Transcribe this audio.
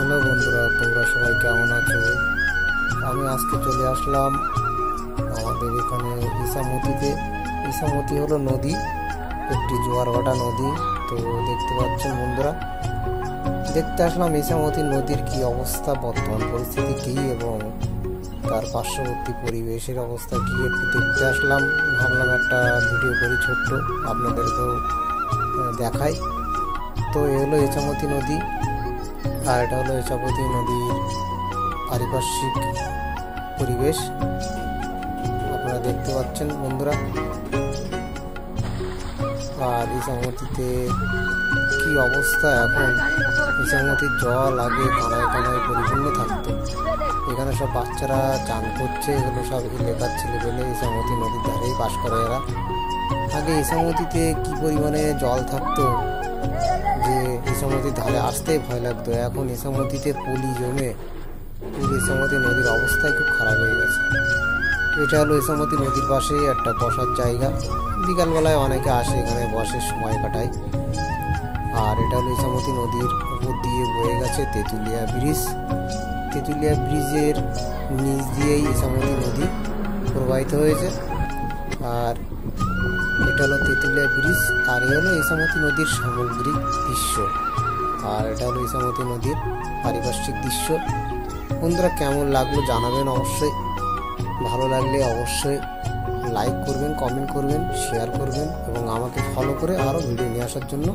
Hello বন্ধুরা, তোমরা সবাই কেমন আছো? আমি আজকে চলে আসলাম আমাদের এখানে ইছামতিতে। ইছামতি হলো নদী, একটি জোয়ার ভাটা নদী। তো দেখতে পাচ্ছেন বন্ধুরা, দেখতে আসলাম ইছামতি নদীর কি অবস্থা, বর্তমান পরিস্থিতি কি এবং তার পার্শ্ববর্তী পরিবেশের অবস্থা কি একটু দেখতে আসলাম। ভাবলাম একটা ভিডিও করি ছোট্ট, আপনাদেরকেও দেখাই। তো এ হলো ইছামতি নদী, আর এটা হলো ইছামতি নদীর পারিপার্শ্বিক পরিবেশ আপনারা দেখতে পাচ্ছেন বন্ধুরা। আর ইছামতিতে কি অবস্থা এখন, ইছামতির জল আগে কানায় কানায় পরিপূর্ণ থাকতো। এখানে সব বাচ্চারা চান করছে, এগুলো সব এলাকার ছেলেপেলে ইছামতি নদীর ধারেই বাস করে এরা। আগে ইছামতিতে কি পরিমাণে জল থাকতো যে ইছামতির ধারে আসতেই ভয় লাগতো। এখন ইছামতিতে পলি জমে পুরো ইছামতি নদীর অবস্থাই খুব খারাপ হয়ে গেছে। এটা হলো ইছামতি নদীর পাশে একটা বসার জায়গা, বিকালবেলায় অনেকে আসে এখানে বসে, সময় কাটায়। আর এটা হলো ইছামতি নদীর উপর দিয়ে বয়ে গেছে তেঁতুলিয়া ব্রিজ। তেঁতুলিয়া ব্রিজের নিচ দিয়েই ইছামতি নদী প্রবাহিত হয়েছে। আর এটা হলো তেঁতুলিয়া ব্রিজ, আর এ হলো ইছামতি নদীর সামগ্রিক দৃশ্য। আর এটা হলো ইছামতি নদীর পারিপার্শ্বিক দৃশ্য। বন্ধুরা কেমন লাগলো জানাবেন অবশ্যই। ভালো লাগলে অবশ্যই লাইক করবেন, কমেন্ট করবেন, শেয়ার করবেন এবং আমাকে ফলো করে আরও ভিডিও নিয়ে আসার জন্য